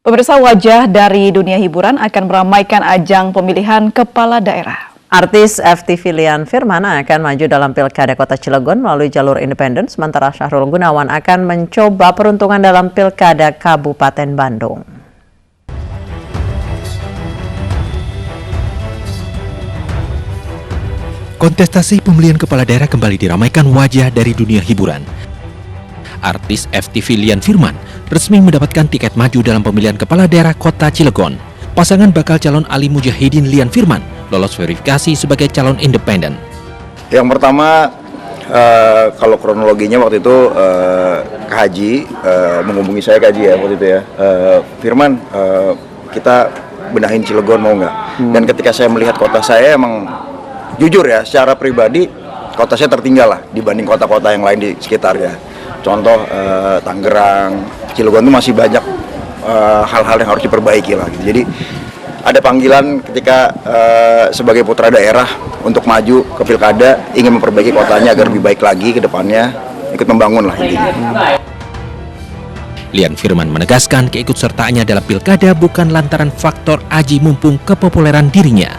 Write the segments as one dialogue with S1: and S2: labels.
S1: Pemirsa, wajah dari dunia hiburan akan meramaikan ajang pemilihan kepala daerah.
S2: Artis FTV Lian Firman akan maju dalam Pilkada Kota Cilegon melalui jalur independen, sementara Syahrul Gunawan akan mencoba peruntungan dalam Pilkada Kabupaten Bandung.
S3: Kontestasi pemilihan kepala daerah kembali diramaikan wajah dari dunia hiburan. Artis FTV Lian Firman resmi mendapatkan tiket maju dalam pemilihan kepala daerah Kota Cilegon. Pasangan bakal calon Ali Mujahidin Lian Firman lolos verifikasi sebagai calon independen.
S4: Yang pertama, kalau kronologinya waktu itu Kak Haji menghubungi saya, Kak Haji ya waktu itu ya, Firman, kita benahin Cilegon mau nggak? Dan ketika saya melihat kota saya, emang jujur ya, secara pribadi kota saya tertinggal lah dibanding kota-kota yang lain di sekitarnya. Contoh Tangerang, Cilegon itu masih banyak hal-hal yang harus diperbaiki lah. Gitu. Jadi ada panggilan ketika sebagai putra daerah untuk maju ke pilkada, ingin memperbaiki kotanya agar lebih baik lagi ke depannya, ikut membangun lah intinya.
S3: Lian Firman menegaskan keikutsertaannya dalam pilkada bukan lantaran faktor aji mumpung kepopuleran dirinya.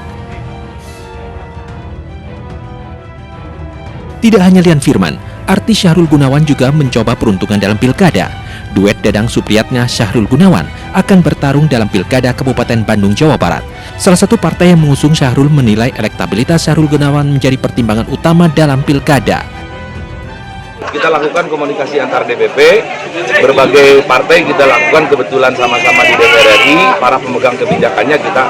S3: Tidak hanya Lian Firman, artis Syahrul Gunawan juga mencoba peruntungan dalam pilkada. Duet Dadang Supriyatna Syahrul Gunawan akan bertarung dalam Pilkada Kabupaten Bandung, Jawa Barat. Salah satu partai yang mengusung Syahrul menilai elektabilitas Syahrul Gunawan menjadi pertimbangan utama dalam pilkada.
S5: Kita lakukan komunikasi antar DPP, berbagai partai kita lakukan, kebetulan sama-sama di DPR RI, para pemegang kebijakannya kita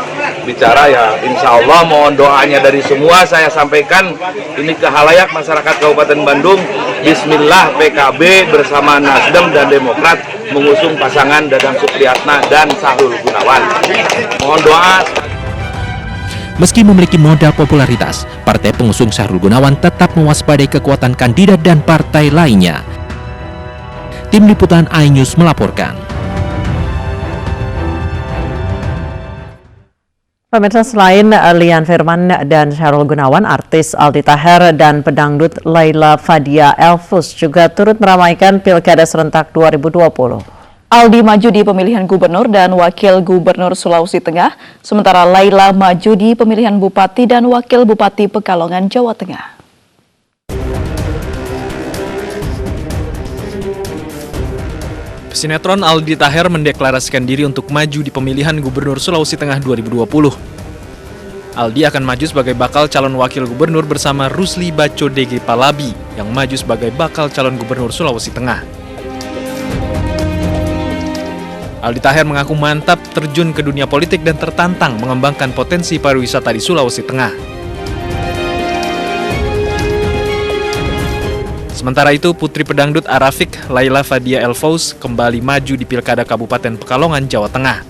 S5: bicara ya, insya Allah mohon doanya dari semua. Saya sampaikan ini ke halayak masyarakat Kabupaten Bandung, Bismillah PKB bersama Nasdem dan Demokrat mengusung pasangan Dadang Supriyatna dan Syahrul Gunawan. Mohon doa.
S3: Meski memiliki modal popularitas, partai pengusung Syahrul Gunawan tetap mewaspadai kekuatan kandidat dan partai lainnya. Tim Liputan iNews melaporkan.
S2: Pemirsa, selain Lian Firman dan Syahrul Gunawan, artis Aldi Taher dan pedangdut Laila Fadia Elfus juga turut meramaikan Pilkada serentak 2020.
S1: Aldi maju di pemilihan gubernur dan wakil gubernur Sulawesi Tengah, sementara Laila maju di pemilihan bupati dan wakil bupati Pekalongan, Jawa Tengah.
S6: Sinetron Aldi Taher mendeklarasikan diri untuk maju di pemilihan gubernur Sulawesi Tengah 2020. Aldi akan maju sebagai bakal calon wakil gubernur bersama Rusli Baco DG Palabi yang maju sebagai bakal calon gubernur Sulawesi Tengah. Aldi Taher mengaku mantap terjun ke dunia politik dan tertantang mengembangkan potensi pariwisata di Sulawesi Tengah. Sementara itu, putri pedangdut Arafik, Laila Fadia Elfus, kembali maju di Pilkada Kabupaten Pekalongan, Jawa Tengah.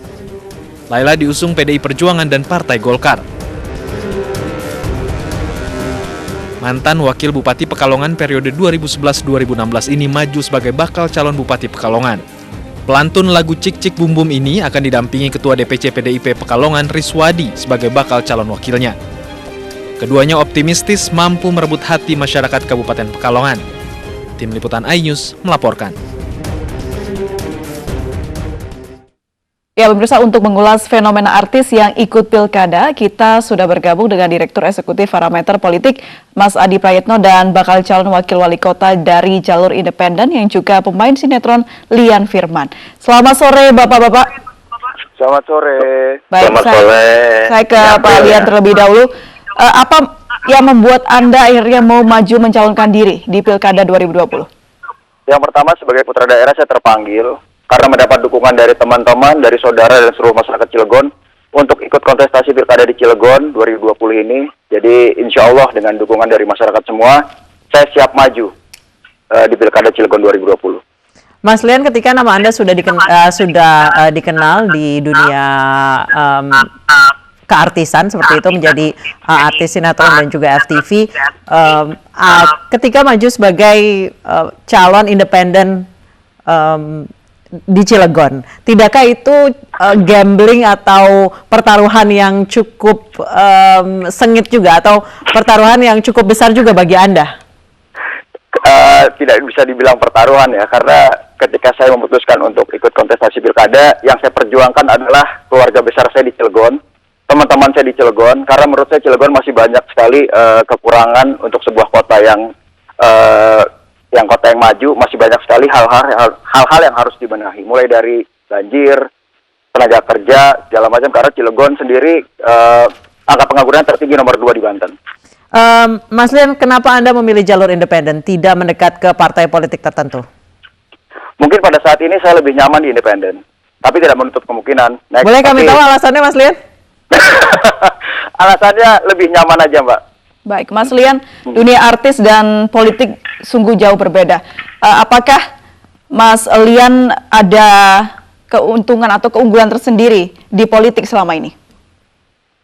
S6: Laila diusung PDI Perjuangan dan Partai Golkar. Mantan Wakil Bupati Pekalongan periode 2011-2016 ini maju sebagai bakal calon Bupati Pekalongan. Pelantun lagu Cik Cik Bum Bum ini akan didampingi Ketua DPC PDIP Pekalongan Riswadi sebagai bakal calon wakilnya. Keduanya optimistis mampu merebut hati masyarakat Kabupaten Pekalongan. Tim Liputan iNews melaporkan.
S1: Ya, pemirsa, untuk mengulas fenomena artis yang ikut pilkada, kita sudah bergabung dengan Direktur Eksekutif Parameter Politik, Mas Adi Prayitno, dan bakal calon wakil wali kota dari jalur independen yang juga pemain sinetron Lian Firman. Selamat sore, Bapak-Bapak.
S4: Selamat sore.
S1: Baik,
S4: Selamat sore.
S1: Saya ke Pak Lian terlebih dahulu. Apa yang membuat Anda akhirnya mau maju mencalonkan diri di Pilkada 2020?
S4: Yang pertama, sebagai putra daerah saya terpanggil karena mendapat dukungan dari teman-teman, dari saudara dan seluruh masyarakat Cilegon untuk ikut kontestasi Pilkada di Cilegon 2020 ini. Jadi insya Allah dengan dukungan dari masyarakat semua, saya siap maju di Pilkada Cilegon 2020.
S2: Mas Lian, ketika nama Anda sudah dikenal di dunia keartisan seperti itu, menjadi artis sinetron dan juga FTV, ketika maju sebagai calon independen di Cilegon, tidakkah itu gambling atau pertaruhan yang cukup sengit juga, atau pertaruhan yang cukup besar juga bagi Anda?
S4: Tidak bisa dibilang pertaruhan ya, karena ketika saya memutuskan untuk ikut kontestasi pilkada, yang saya perjuangkan adalah keluarga besar saya di Cilegon, teman-teman saya di Cilegon, karena menurut saya Cilegon masih banyak sekali kekurangan untuk sebuah kota yang kota yang maju, masih banyak sekali hal-hal yang harus dibenahi, mulai dari banjir, tenaga kerja, segala macam, karena Cilegon sendiri angka pengangguran tertinggi nomor 2 di Banten.
S2: Mas Lian, kenapa Anda memilih jalur independen, tidak mendekat ke partai politik tertentu?
S4: Mungkin pada saat ini saya lebih nyaman di independen, tapi tidak menutup kemungkinan.
S2: Boleh kami tahu alasannya, Mas Lian?
S4: Alasannya lebih nyaman aja, Mbak.
S1: Baik, Mas Lian, dunia artis dan politik sungguh jauh berbeda. Apakah Mas Lian ada keuntungan atau keunggulan tersendiri di politik selama ini?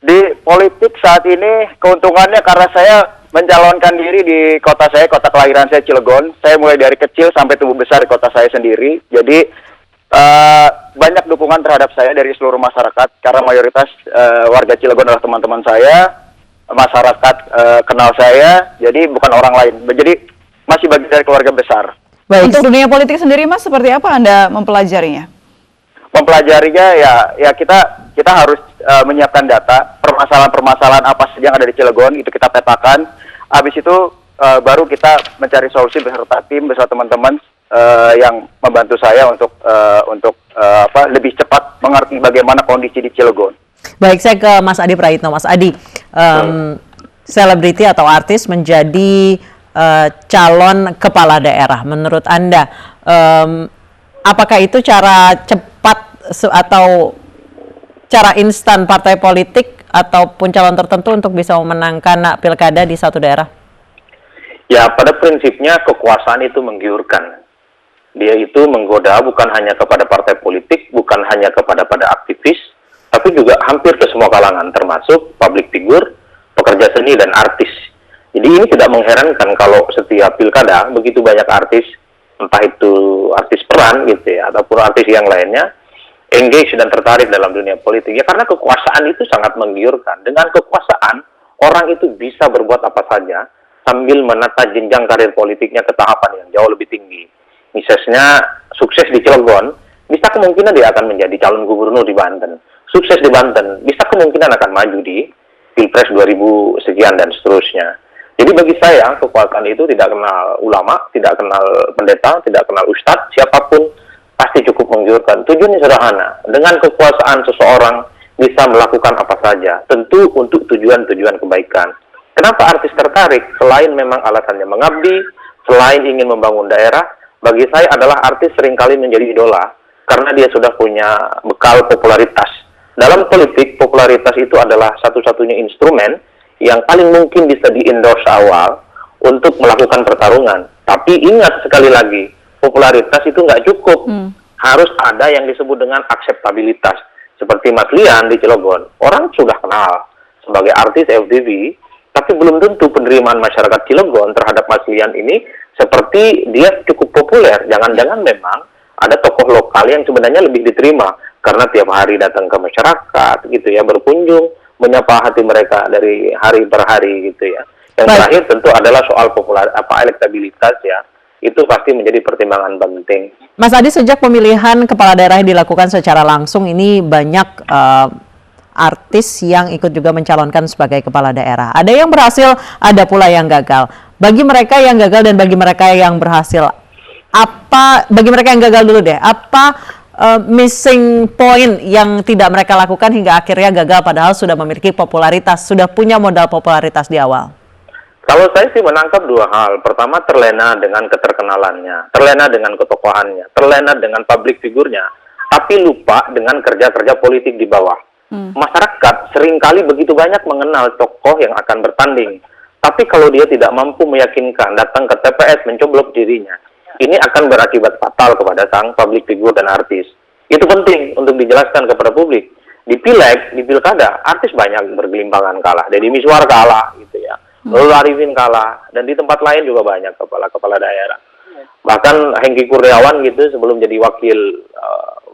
S4: Di politik saat ini keuntungannya karena saya mencalonkan diri di kota saya, kota kelahiran saya Cilegon. Saya mulai dari kecil sampai tumbuh besar di kota saya sendiri. Jadi banyak dukungan terhadap saya dari seluruh masyarakat karena mayoritas warga Cilegon adalah teman-teman saya, masyarakat kenal saya, jadi bukan orang lain. Jadi masih bagian dari keluarga besar.
S1: Baik. Untuk dunia politik sendiri, Mas, seperti apa Anda mempelajarinya?
S4: Mempelajarinya ya kita harus menyiapkan data, permasalahan-permasalahan apa saja yang ada di Cilegon itu kita petakan. Habis itu baru kita mencari solusi beserta tim, beserta teman-teman yang membantu saya untuk lebih cepat mengerti bagaimana kondisi di Cilegon.
S2: Baik, saya ke Mas Adi Prayitno. Mas Adi, selebriti atau artis menjadi calon kepala daerah. Menurut Anda, apakah itu cara cepat atau cara instan partai politik ataupun calon tertentu untuk bisa memenangkan pilkada di satu daerah?
S7: Ya, pada prinsipnya kekuasaan itu menggiurkan. Dia itu menggoda bukan hanya kepada partai politik, bukan hanya kepada aktivis, tapi juga hampir ke semua kalangan, termasuk public figure, pekerja seni, dan artis. Jadi ini tidak mengherankan kalau setiap pilkada begitu banyak artis, entah itu artis peran gitu ya, ataupun artis yang lainnya, engage dan tertarik dalam dunia politik. Ya karena kekuasaan itu sangat menggiurkan. Dengan kekuasaan, orang itu bisa berbuat apa saja sambil menata jenjang karir politiknya ke tahapan yang jauh lebih tinggi. Misalnya sukses di Cilegon, bisa kemungkinan dia akan menjadi calon gubernur di Banten. Sukses di Banten, bisa kemungkinan akan maju di Pilpres 2000 sekian dan seterusnya. Jadi bagi saya, kekuasaan itu tidak kenal ulama, tidak kenal pendeta, tidak kenal ustadz, siapapun pasti cukup menggiurkan. Tujuannya sederhana, dengan kekuasaan seseorang bisa melakukan apa saja, tentu untuk tujuan-tujuan kebaikan. Kenapa artis tertarik? Selain memang alasannya mengabdi, selain ingin membangun daerah, bagi saya adalah artis seringkali menjadi idola karena dia sudah punya bekal popularitas. Dalam politik, popularitas itu adalah satu-satunya instrumen yang paling mungkin bisa di-endorse awal untuk melakukan pertarungan. Tapi ingat sekali lagi, popularitas itu nggak cukup. Harus ada yang disebut dengan akseptabilitas. Seperti Mas Lian di Cilegon, orang sudah kenal sebagai artis FDV, tapi belum tentu penerimaan masyarakat Cilegon terhadap Mas Lian ini seperti dia cukup populer. Jangan-jangan memang ada tokoh lokal yang sebenarnya lebih diterima karena tiap hari datang ke masyarakat gitu ya, berkunjung, menyapa hati mereka dari hari per hari gitu ya. Yang terakhir tentu adalah soal elektabilitas ya. Itu pasti menjadi pertimbangan penting.
S2: Mas Adi, sejak pemilihan kepala daerah yang dilakukan secara langsung ini banyak artis yang ikut juga mencalonkan sebagai kepala daerah. Ada yang berhasil, ada pula yang gagal. Bagi mereka yang gagal dan bagi mereka yang berhasil, bagi mereka yang gagal dulu deh, apa missing point yang tidak mereka lakukan hingga akhirnya gagal padahal sudah memiliki popularitas, sudah punya modal popularitas di awal?
S7: Kalau saya sih menangkap dua hal. Pertama, terlena dengan keterkenalannya, terlena dengan ketokohannya, terlena dengan public figurnya, tapi lupa dengan kerja-kerja politik di bawah. Masyarakat seringkali begitu banyak mengenal tokoh yang akan bertanding, tapi kalau dia tidak mampu meyakinkan datang ke TPS mencoblos dirinya, ini akan berakibat fatal kepada sang public figure dan artis. Itu penting untuk dijelaskan kepada publik. Di Pileg, di Pilkada, artis banyak bergelimpangan kalah. Deddy Mizwar kalah, gitu ya. Nurul Arifin kalah, dan di tempat lain juga banyak kepala-kepala daerah. Bahkan Hengki Kurniawan gitu sebelum jadi wakil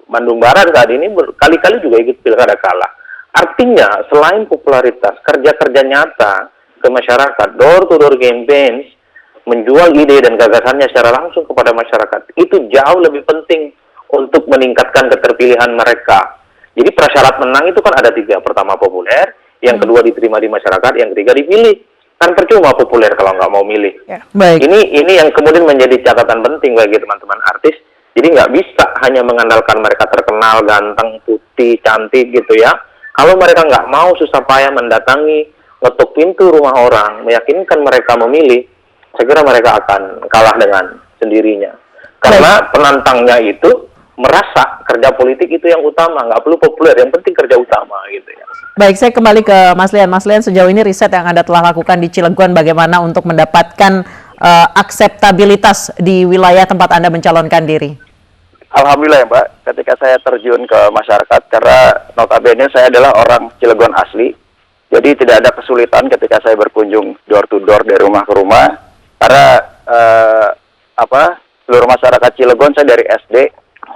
S7: Bandung Barat saat ini berkali-kali juga ikut pilkada kalah. Artinya selain popularitas, kerja-kerja nyata ke masyarakat, door-to-door campaigns, menjual ide dan gagasannya secara langsung kepada masyarakat. Itu jauh lebih penting untuk meningkatkan keterpilihan mereka. Jadi prasyarat menang itu kan ada 3. Pertama populer, yang kedua diterima di masyarakat, yang ketiga dipilih. Kan percuma populer kalau nggak mau milih.
S2: Baik.
S7: Ini yang kemudian menjadi catatan penting bagi teman-teman artis. Jadi nggak bisa hanya mengandalkan mereka terkenal, ganteng, putih, cantik gitu ya. Kalau mereka nggak mau susah payah mendatangi, ngetuk pintu rumah orang, meyakinkan mereka memilih, saya kira mereka akan kalah dengan sendirinya. Karena penantangnya itu merasa kerja politik itu yang utama, nggak perlu populer, yang penting kerja utama gitu ya.
S2: Baik, saya kembali ke Mas Lian. Mas Lian, sejauh ini riset yang Anda telah lakukan di Cilegon bagaimana untuk mendapatkan akseptabilitas di wilayah tempat Anda mencalonkan diri?
S8: Alhamdulillah ya Mbak, ketika saya terjun ke masyarakat, karena notabene saya adalah orang Cilegon asli, jadi tidak ada kesulitan ketika saya berkunjung door to door dari rumah ke rumah, karena seluruh masyarakat Cilegon, saya dari SD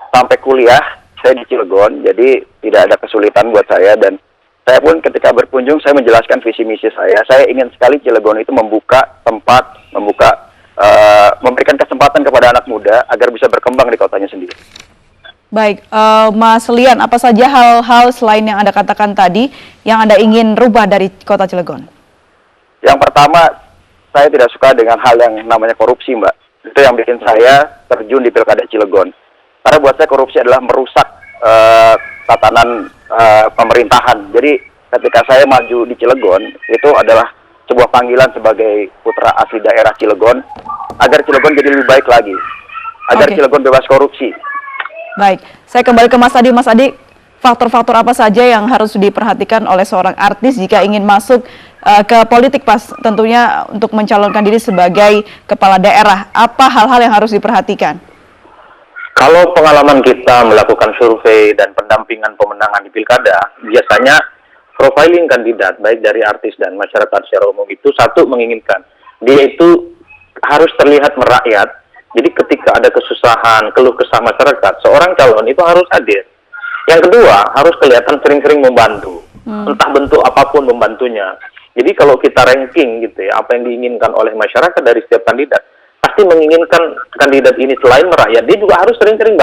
S8: sampai kuliah, saya di Cilegon, jadi tidak ada kesulitan buat saya, dan saya pun ketika berkunjung, saya menjelaskan visi misi saya ingin sekali Cilegon itu membuka tempat, memberikan kesempatan kepada anak muda agar bisa berkembang di kotanya sendiri.
S1: Baik, Mas Lian, apa saja hal-hal selain yang Anda katakan tadi yang Anda ingin rubah dari kota Cilegon?
S8: Yang pertama, saya tidak suka dengan hal yang namanya korupsi, Mbak. Itu yang bikin saya terjun di Pilkada Cilegon. Karena buat saya korupsi adalah merusak tatanan pemerintahan. Jadi ketika saya maju di Cilegon, itu adalah sebuah panggilan sebagai putra asli daerah Cilegon, agar Cilegon jadi lebih baik lagi, agar Cilegon bebas korupsi.
S1: Baik, saya kembali ke Mas Adi. Mas Adi, faktor-faktor apa saja yang harus diperhatikan oleh seorang artis jika ingin masuk ke politik, pas tentunya untuk mencalonkan diri sebagai kepala daerah? Apa hal-hal yang harus diperhatikan?
S7: Kalau pengalaman kita melakukan survei dan pendampingan pemenangan di pilkada, biasanya profiling kandidat, baik dari artis dan masyarakat secara umum itu, satu, menginginkan dia itu harus terlihat merakyat. Jadi ketika ada kesusahan, keluh kesah masyarakat, seorang calon itu harus hadir. Yang kedua, harus kelihatan sering-sering membantu, entah bentuk apapun membantunya. Jadi kalau kita ranking gitu ya, apa yang diinginkan oleh masyarakat dari setiap kandidat, pasti menginginkan kandidat ini selain merakyat, dia juga harus sering-sering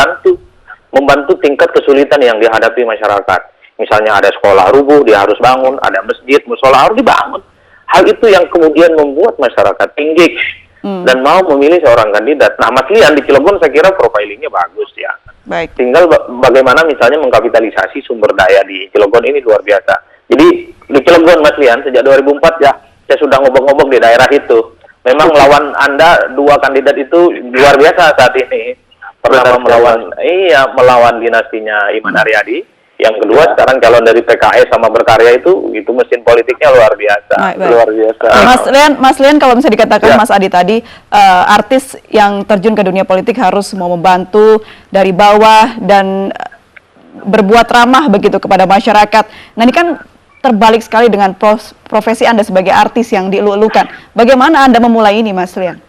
S7: membantu tingkat kesulitan yang dihadapi masyarakat. Misalnya ada sekolah rubuh, dia harus bangun, ada masjid, musola harus dibangun. Hal itu yang kemudian membuat masyarakat engage dan mau memilih seorang kandidat. Nah, Mas Lian di Cilegon saya kira profilingnya bagus ya.
S1: Baik.
S7: Tinggal bagaimana misalnya mengkapitalisasi sumber daya di Cilegon ini luar biasa. Jadi di Cilegon, Mas Lian, sejak 2004 ya, saya sudah ngobok-ngobok di daerah itu. Memang lawan Anda, 2 kandidat itu luar biasa saat ini. Pertama melawan dinastinya Iman Aryadi. Yang kedua sekarang calon dari PKS sama Berkarya itu mesin politiknya luar biasa. Luar biasa.
S1: Mas Lian, kalau misalnya dikatakan Mas Adi tadi, artis yang terjun ke dunia politik harus mau membantu dari bawah dan berbuat ramah begitu kepada masyarakat. Nah, ini kan terbalik sekali dengan profesi Anda sebagai artis yang dielu-elukan. Bagaimana Anda memulai ini, Mas Lian?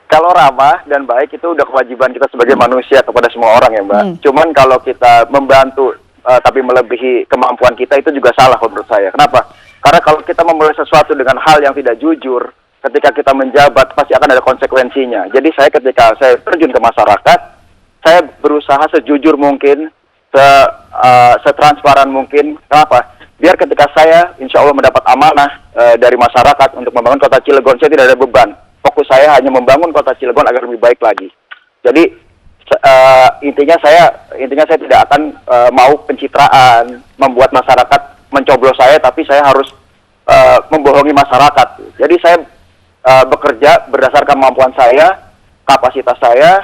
S8: Kalau ramah dan baik itu udah kewajiban kita sebagai manusia kepada semua orang ya Mbak. Cuman kalau kita membantu tapi melebihi kemampuan kita itu juga salah menurut saya. Kenapa? Karena kalau kita memulai sesuatu dengan hal yang tidak jujur, ketika kita menjabat pasti akan ada konsekuensinya. Jadi ketika saya terjun ke masyarakat, saya berusaha sejujur mungkin, setransparan mungkin. Kenapa? Biar ketika saya insya Allah mendapat amanah dari masyarakat untuk membangun kota Cilegon, saya tidak ada beban. Fokus saya hanya membangun kota Cilegon agar lebih baik lagi. Jadi intinya saya tidak akan mau pencitraan, membuat masyarakat mencoblos saya, tapi saya harus membohongi masyarakat. Jadi saya bekerja berdasarkan kemampuan saya, kapasitas saya,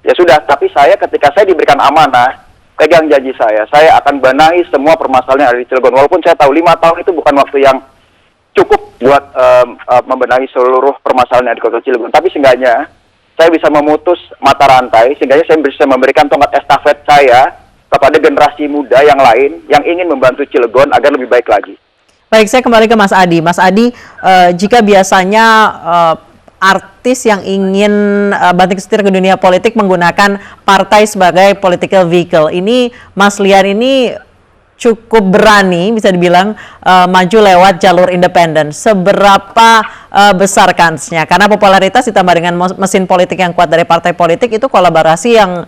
S8: ya sudah. Tapi ketika saya diberikan amanah, pegang janji saya akan benahi semua permasalahan yang ada di Cilegon. Walaupun saya tahu 5 tahun itu bukan waktu yang cukup buat membenahi seluruh permasalahan yang ada di kota Cilegon, tapi seenggaknya saya bisa memutus mata rantai, sehingga saya bisa memberikan tongkat estafet saya kepada generasi muda yang lain yang ingin membantu Cilegon agar lebih baik lagi.
S2: Baik, saya kembali ke Mas Adi. Mas Adi, jika biasanya artis yang ingin banting setir ke dunia politik menggunakan partai sebagai political vehicle, ini Mas Lian ini cukup berani, bisa dibilang maju lewat jalur independen. Seberapa besar kansnya? Karena popularitas ditambah dengan mesin politik yang kuat dari partai politik, itu kolaborasi yang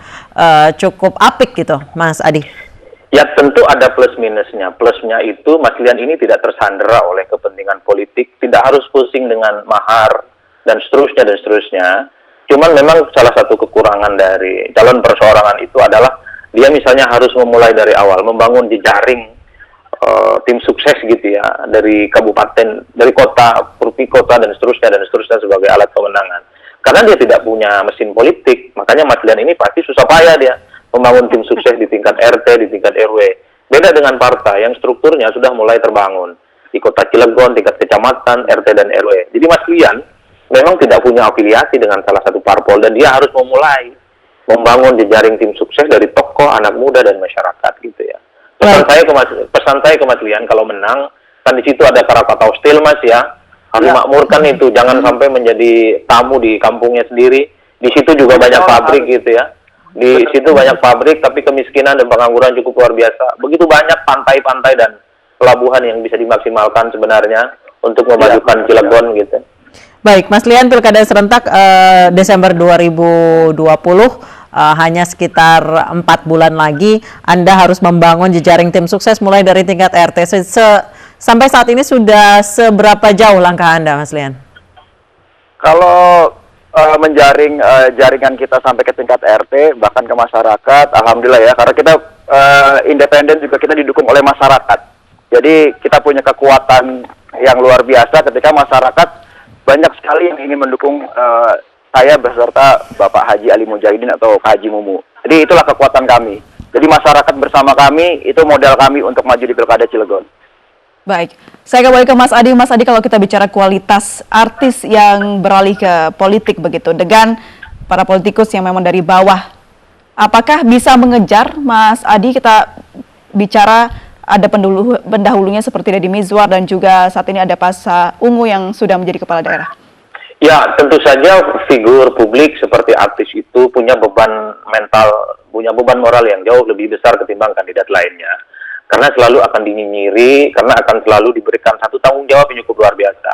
S2: cukup apik gitu, Mas Adi.
S7: Ya tentu ada plus minusnya. Plusnya itu Mas Lian ini tidak tersandera oleh kepentingan politik, tidak harus pusing dengan mahar dan seterusnya. Cuman memang salah satu kekurangan dari calon perseorangan itu adalah dia misalnya harus memulai dari awal, membangun jejaring tim sukses gitu ya, dari kabupaten, dari kota, provinsi kota dan seterusnya sebagai alat kemenangan. Karena dia tidak punya mesin politik, makanya Mas Lian ini pasti susah payah dia membangun tim sukses di tingkat RT, di tingkat RW. Beda dengan partai yang strukturnya sudah mulai terbangun di kota Cilegon, tingkat kecamatan, RT dan RW. Jadi Mas Lian memang tidak punya afiliasi dengan salah satu parpol dan dia harus memulai membangun jejaring tim sukses dari tokoh, anak muda dan masyarakat gitu ya. Pesan saya ke Mas Lian kalau menang, kan di situ ada Krakatau Steel Mas ya. Harus makmurkan itu, jangan sampai menjadi tamu di kampungnya sendiri. Di situ juga banyak pabrik gitu ya. Di situ banyak pabrik tapi kemiskinan dan pengangguran cukup luar biasa. Begitu banyak pantai-pantai dan pelabuhan yang bisa dimaksimalkan sebenarnya untuk memajukan Cilegon gitu.
S2: Baik, Mas Lian, pilkada serentak Desember 2020, hanya sekitar 4 bulan lagi. Anda harus membangun jejaring tim sukses mulai dari tingkat RT. Sampai saat ini sudah seberapa jauh langkah Anda, Mas Lian?
S8: Kalau menjaring jaringan kita sampai ke tingkat RT, bahkan ke masyarakat, alhamdulillah ya, karena kita independen juga kita didukung oleh masyarakat. Jadi kita punya kekuatan yang luar biasa ketika masyarakat banyak sekali yang ingin mendukung saya beserta Bapak Haji Ali Mujahidin atau Haji Mumu. Jadi itulah kekuatan kami. Jadi masyarakat bersama kami, itu modal kami untuk maju di Pilkada Cilegon.
S1: Baik, saya kembali ke Mas Adi. Mas Adi, kalau kita bicara kualitas artis yang beralih ke politik begitu, dengan para politikus yang memang dari bawah, apakah bisa mengejar, Mas Adi? Kita bicara ada pendahulunya seperti Deddy Mizwar dan juga saat ini ada Pasha Ungu yang sudah menjadi kepala daerah.
S7: Ya, tentu saja figur publik seperti artis itu punya beban mental, punya beban moral yang jauh lebih besar ketimbang kandidat lainnya. Karena selalu akan dinyinyiri, karena akan selalu diberikan satu tanggung jawab yang cukup luar biasa.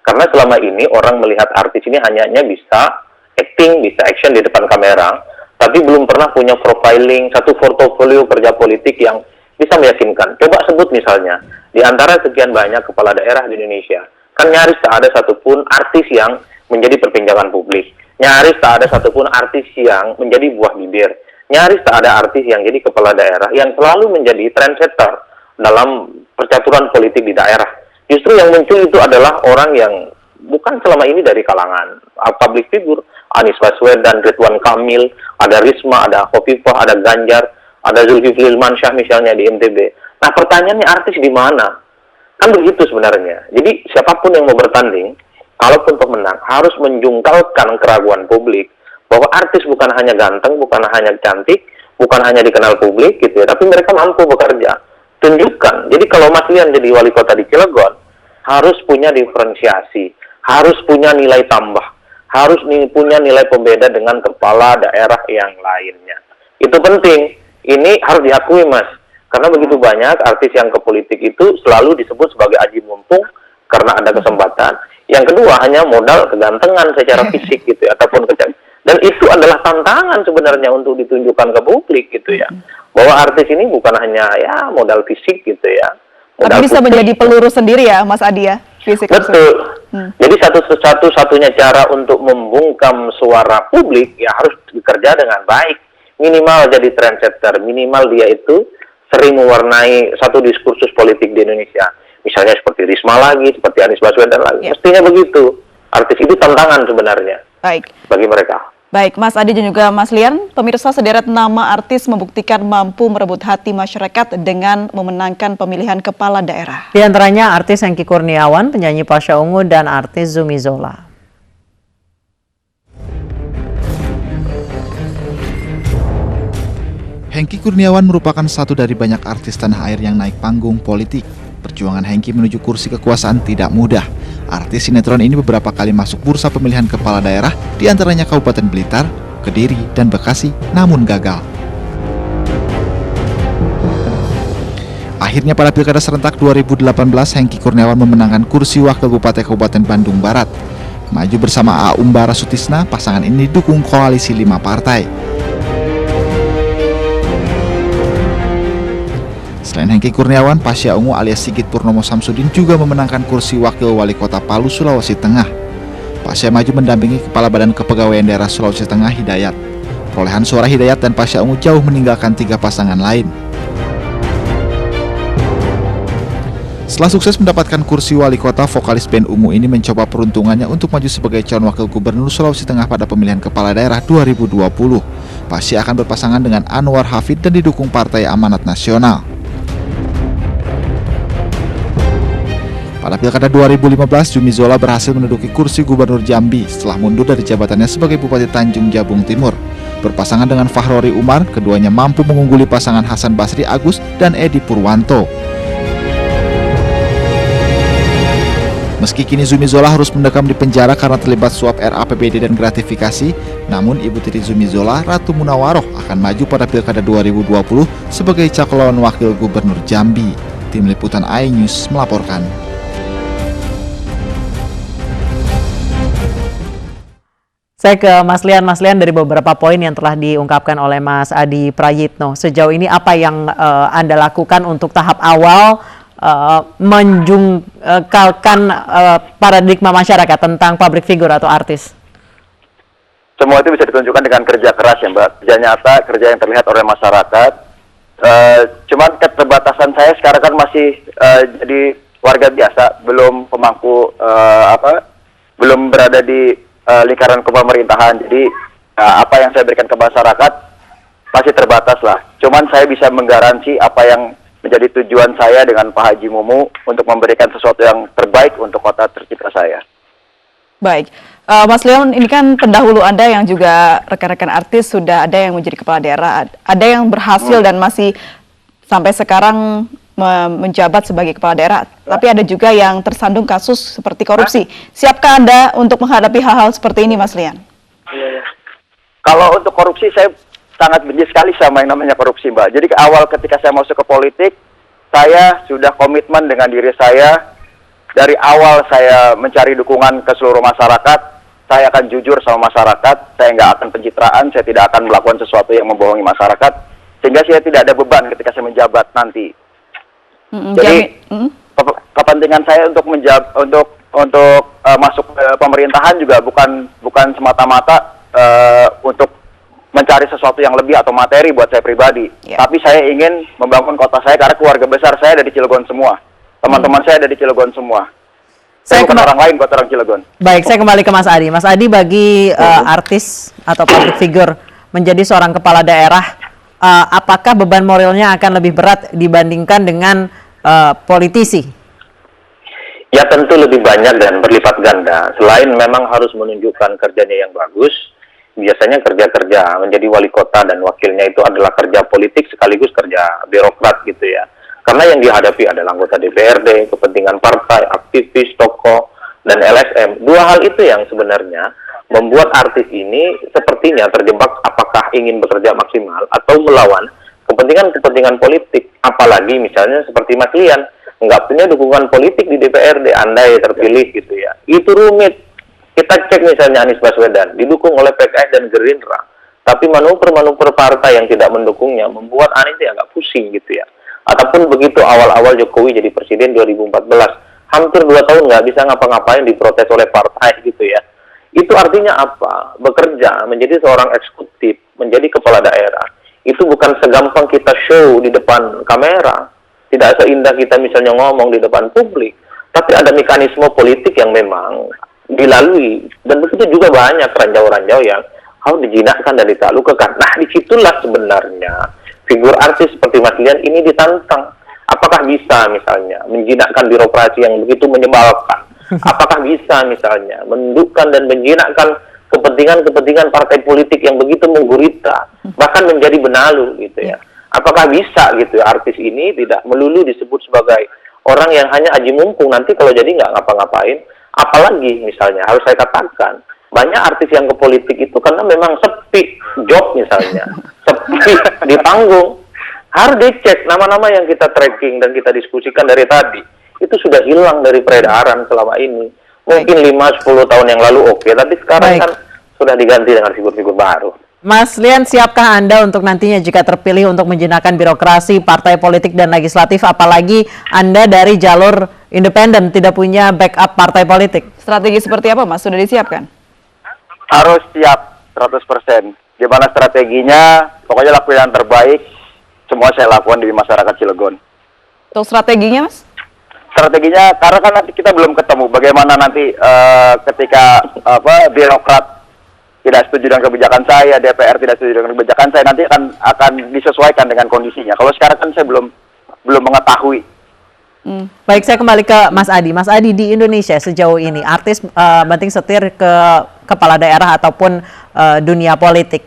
S7: Karena selama ini orang melihat artis ini hanya bisa acting, bisa action di depan kamera, tapi belum pernah punya profiling, satu portofolio kerja politik yang bisa meyakinkan. Coba sebut misalnya, di antara sekian banyak kepala daerah di Indonesia, kan nyaris tak ada satupun artis yang menjadi perbincangan publik. Nyaris tak ada satupun artis yang menjadi buah bibir. Nyaris tak ada artis yang jadi kepala daerah yang selalu menjadi trendsetter dalam percaturan politik di daerah. Justru yang muncul itu adalah orang yang bukan selama ini dari kalangan public figure. Anies Baswedan, Ridwan Kamil, ada Risma, ada Khofifah, ada Ganjar, ada Zulkifli Ilmansyah misalnya di NTB. Nah pertanyaannya artis di mana? Kan begitu sebenarnya. Jadi siapapun yang mau bertanding, kalaupun pemenang, harus menjungkalkan keraguan publik bahwa artis bukan hanya ganteng, bukan hanya cantik, bukan hanya dikenal publik gitu ya, tapi mereka mampu bekerja. Tunjukkan. Jadi kalau Mas Lian jadi wali kota di Cilegon, harus punya diferensiasi, harus punya nilai tambah, harus punya nilai pembeda dengan kepala daerah yang lainnya. Itu penting. Ini harus diakui, Mas. Karena begitu banyak artis yang ke politik itu selalu disebut sebagai aji mumpung karena ada kesempatan. Yang kedua, hanya modal kegantengan secara fisik gitu ya, ataupun dan itu adalah tantangan sebenarnya untuk ditunjukkan ke publik gitu ya. Bahwa artis ini bukan hanya ya modal fisik gitu ya.
S1: Tapi bisa menjadi peluru sendiri ya, Mas Adi ya, fisik.
S7: Betul. Jadi satu-satunya cara untuk membungkam suara publik ya harus bekerja dengan baik. Minimal jadi trendsetter, minimal dia itu sering mewarnai satu diskursus politik di Indonesia. Misalnya seperti Risma lagi, seperti Anies Baswedan lagi. Mestinya begitu. Artis itu tantangan sebenarnya.
S1: Baik.
S7: Bagi mereka.
S1: Baik, Mas Adi dan juga Mas Lian, pemirsa, sederet nama artis membuktikan mampu merebut hati masyarakat dengan memenangkan pemilihan kepala daerah.
S2: Di antaranya artis Hengky Kurniawan, penyanyi Pasha Ungu, dan artis Zumi Zola.
S9: Hengky Kurniawan merupakan satu dari banyak artis tanah air yang naik panggung politik. Perjuangan Hengky menuju kursi kekuasaan tidak mudah. Artis sinetron ini beberapa kali masuk bursa pemilihan kepala daerah, di antaranya Kabupaten Blitar, Kediri, dan Bekasi, namun gagal. Akhirnya pada Pilkada Serentak 2018, Hengki Kurniawan memenangkan kursi Wakil Bupati Kabupaten Bandung Barat. Maju bersama A. Umbara Sutisna, pasangan ini didukung koalisi 5 partai. Selain Hengki Kurniawan, Pasya Ungu alias Sigit Purnomo Samsudin juga memenangkan kursi Wakil Wali Kota Palu, Sulawesi Tengah. Pasya maju mendampingi Kepala Badan Kepegawaian Daerah Sulawesi Tengah, Hidayat. Perolehan suara Hidayat dan Pasya Ungu jauh meninggalkan 3 pasangan lain. Setelah sukses mendapatkan kursi wali kota, vokalis band Ungu ini mencoba peruntungannya untuk maju sebagai calon wakil gubernur Sulawesi Tengah pada pemilihan kepala daerah 2020. Pasya akan berpasangan dengan Anwar Hafid dan didukung Partai Amanat Nasional. Pada Pilkada 2015, Zumi Zola berhasil menduduki kursi gubernur Jambi setelah mundur dari jabatannya sebagai Bupati Tanjung Jabung Timur. Berpasangan dengan Fahrori Umar, keduanya mampu mengungguli pasangan Hasan Basri Agus dan Edi Purwanto. Meski kini Zumi Zola harus mendekam di penjara karena terlibat suap RAPBD dan gratifikasi, namun ibu tiri Zumi Zola, Ratu Munawaroh, akan maju pada Pilkada 2020 sebagai calon wakil gubernur Jambi. Tim Liputan iNews melaporkan.
S2: Saya ke Mas Lian dari beberapa poin yang telah diungkapkan oleh Mas Adi Prayitno. Sejauh ini apa yang Anda lakukan untuk tahap awal menjungkalkan paradigma masyarakat tentang public figure atau artis?
S8: Semua itu bisa ditunjukkan dengan kerja keras ya Mbak, kerja nyata, kerja yang terlihat oleh masyarakat. Cuman keterbatasan saya sekarang kan masih jadi warga biasa, belum pemangku belum berada di lingkaran kepemerintahan. Jadi apa yang saya berikan ke masyarakat masih terbatas lah. Cuman saya bisa menggaransi apa yang menjadi tujuan saya dengan Pak Haji Mumu untuk memberikan sesuatu yang terbaik untuk kota tercipta saya.
S1: Baik, Mas Leon, ini kan pendahulu Anda yang juga rekan-rekan artis sudah ada yang menjadi kepala daerah, ada yang berhasil dan masih sampai sekarang menjabat sebagai kepala daerah, tapi ada juga yang tersandung kasus seperti korupsi. Siapkah Anda untuk menghadapi hal-hal seperti ini, Mas Leon?
S8: Kalau untuk korupsi, saya sangat benci sekali sama yang namanya korupsi, Mbak. Jadi awal ketika saya masuk ke politik, saya sudah komitmen dengan diri saya. Dari awal saya mencari dukungan ke seluruh masyarakat, saya akan jujur sama masyarakat, saya nggak akan pencitraan, saya tidak akan melakukan sesuatu yang membohongi masyarakat, sehingga saya tidak ada beban ketika saya menjabat nanti. Jadi kepentingan saya untuk masuk ke pemerintahan juga bukan semata-mata untuk mencari sesuatu yang lebih atau materi buat saya pribadi. Tapi saya ingin membangun kota saya karena keluarga besar saya ada di Cilegon semua. Teman-teman saya ada di Cilegon semua. Saya bukan orang lain, buat orang Cilegon.
S2: Baik, saya kembali ke Mas Adi. Mas Adi, bagi artis atau public figure menjadi seorang kepala daerah, apakah beban moralnya akan lebih berat dibandingkan dengan politisi?
S7: Ya tentu lebih banyak dan berlipat ganda. Selain memang harus menunjukkan kerjanya yang bagus, biasanya kerja-kerja menjadi wali kota dan wakilnya itu adalah kerja politik sekaligus kerja birokrat gitu ya. Karena yang dihadapi adalah anggota DPRD, kepentingan partai, aktivis, tokoh, dan LSM. Dua hal itu yang sebenarnya membuat artis ini sepertinya terjebak apakah ingin bekerja maksimal atau melawan kepentingan-kepentingan politik. Apalagi misalnya seperti Mas Lian, nggak punya dukungan politik di DPRD, andai terpilih gitu ya. Itu rumit. Kita cek misalnya Anies Baswedan, didukung oleh PKS dan Gerindra. Tapi manuver-manuver partai yang tidak mendukungnya membuat Anies ya agak pusing gitu ya. Ataupun begitu awal-awal Jokowi jadi presiden 2014, hampir 2 tahun nggak bisa ngapa-ngapain, diprotes oleh partai gitu ya. Itu artinya apa? Bekerja menjadi seorang eksekutif, menjadi kepala daerah, itu bukan segampang kita show di depan kamera. Tidak seindah kita misalnya ngomong di depan publik. Tapi ada mekanisme politik yang memang dilalui, dan begitu juga banyak ranjau-ranjau yang harus dijinakkan dan ditaklukkan. Nah, disitulah sebenarnya figur artis seperti Mas Lian ini ditantang. Apakah bisa misalnya menjinakkan birokrasi yang begitu menyebalkan? Apakah bisa misalnya mendukkan dan menjinakkan kepentingan-kepentingan partai politik yang begitu menggurita, bahkan menjadi benalu gitu ya? Apakah bisa gitu ya, artis ini tidak melulu disebut sebagai orang yang hanya aji mumpung, nanti kalau jadi nggak ngapa-ngapain? Apalagi misalnya harus saya katakan, banyak artis yang ke politik itu karena memang sepi job misalnya, sepi di panggung. Harus dicek nama-nama yang kita tracking dan kita diskusikan dari tadi. Itu sudah hilang dari peredaran selama ini. Mungkin 5-10 tahun yang lalu oke, tapi sekarang kan sudah diganti dengan figur-figur baru.
S2: Mas Lian, siapkah Anda untuk nantinya jika terpilih untuk menjinakkan birokrasi, partai politik, dan legislatif, apalagi Anda dari jalur independen, tidak punya backup partai politik?
S1: Strategi seperti apa, Mas? Sudah disiapkan?
S8: Harus siap 100%. Gimana strateginya? Pokoknya lakuin yang terbaik. Semua saya lakukan di masyarakat Cilegon.
S1: Untuk strateginya, Mas?
S8: Strateginya, karena kan nanti kita belum ketemu. Bagaimana nanti ketika birokrat tidak setuju dengan kebijakan saya, DPR tidak setuju dengan kebijakan saya, nanti akan disesuaikan dengan kondisinya. Kalau sekarang kan saya belum mengetahui.
S2: Baik, saya kembali ke Mas Adi. Mas Adi, di Indonesia sejauh ini artis banting setir ke kepala daerah ataupun dunia politik.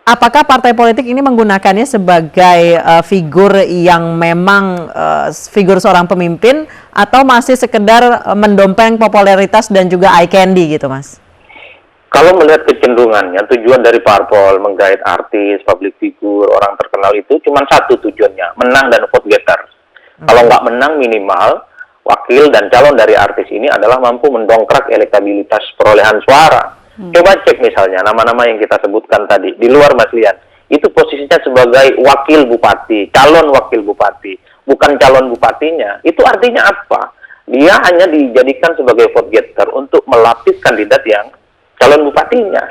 S2: Apakah partai politik ini menggunakannya sebagai figur yang memang figur seorang pemimpin, atau masih sekedar mendompeng popularitas dan juga eye candy gitu, Mas?
S7: Kalau melihat kecenderungannya, tujuan dari parpol menggait artis, public figure, orang terkenal itu cuma satu tujuannya, menang dan vote getter. Kalau nggak menang, minimal wakil dan calon dari artis ini adalah mampu mendongkrak elektabilitas perolehan suara. Coba cek misalnya nama-nama yang kita sebutkan tadi, di luar Mas Lian, itu posisinya sebagai wakil bupati, calon wakil bupati, bukan calon bupatinya. Itu artinya apa? Dia hanya dijadikan sebagai vote getter untuk melapis kandidat yang calon bupatinya.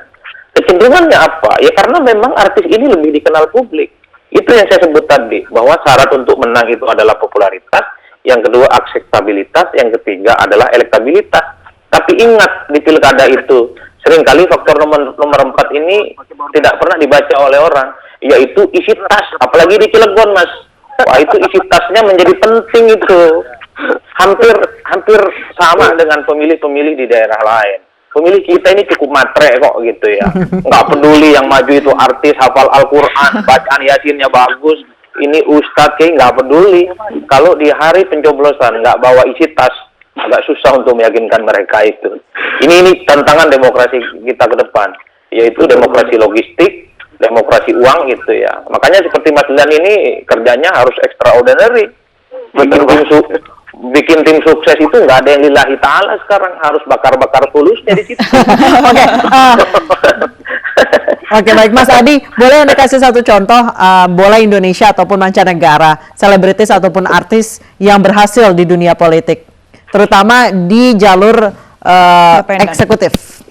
S7: Kecenderungannya apa? Ya karena memang artis ini lebih dikenal publik. Itu yang saya sebut tadi, bahwa syarat untuk menang itu adalah popularitas, yang kedua akseptabilitas, yang ketiga adalah elektabilitas. Tapi ingat, di pilkada itu seringkali faktor nomor 4 ini tidak pernah dibaca oleh orang, yaitu isi tas, apalagi di Cilegon, Mas. Wah, itu isi tasnya menjadi penting itu. Hampir sama dengan pemilih-pemilih di daerah lain. Pemilih kita ini cukup matre kok gitu ya. Nggak peduli yang maju itu artis, hafal Al-Quran, bacaan Yasinnya bagus, ini ustadz, kayak nggak peduli. Kalau di hari pencoblosan nggak bawa isi tas, agak susah untuk meyakinkan mereka itu. Ini tantangan demokrasi kita ke depan, yaitu demokrasi logistik, demokrasi uang gitu ya. Makanya seperti Mas Lian ini kerjanya harus extraordinary. Bikin tim sukses itu nggak ada yang lillahi ta'ala sekarang, harus bakar-bakar tulusnya di situ.
S2: Oke, baik Mas Adi, boleh Anda kasih satu contoh bola Indonesia ataupun mancanegara, selebritis ataupun artis yang berhasil di dunia politik, terutama di jalur eksekutif?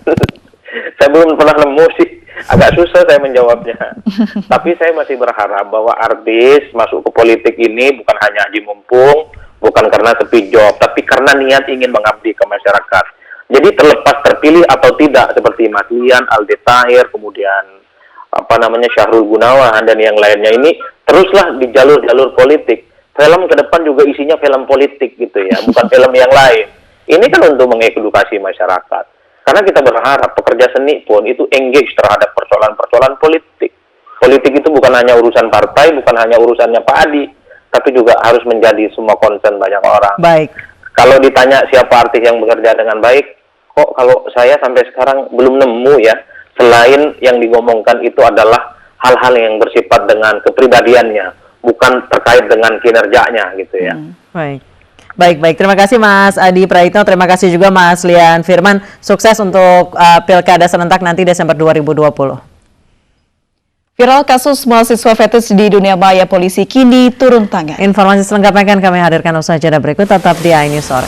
S7: Saya belum pernah nemu sih, agak susah saya menjawabnya. Tapi saya masih berharap bahwa artis masuk ke politik ini bukan hanya haji mumpung, bukan karena sepi job, tapi karena niat ingin mengabdi ke masyarakat. Jadi terlepas terpilih atau tidak, seperti Mas Lian, Aldi Tahir, kemudian Syahrul Gunawan dan yang lainnya ini, teruslah di jalur-jalur politik. Film ke depan juga isinya film politik gitu ya, bukan film yang lain. Ini kan untuk mengedukasi masyarakat. Karena kita berharap pekerja seni pun itu engage terhadap persoalan-persoalan politik. Politik itu bukan hanya urusan partai, bukan hanya urusannya Pak Adi, tapi juga harus menjadi semua concern banyak orang.
S2: Baik.
S7: Kalau ditanya siapa artis yang bekerja dengan baik, kok kalau saya sampai sekarang belum nemu ya, selain yang digomongkan itu adalah hal-hal yang bersifat dengan kepribadiannya, bukan terkait dengan kinerjanya gitu ya.
S2: Baik. Terima kasih Mas Adi Praitno, terima kasih juga Mas Lian Firman. Sukses untuk Pilkada serentak nanti Desember 2020.
S1: Viral kasus mahasiswa fetis di dunia maya, polisi kini turun tangan.
S2: Informasi selengkapnya akan kami hadirkan usai jeda berikut, tetap di iNews Sore.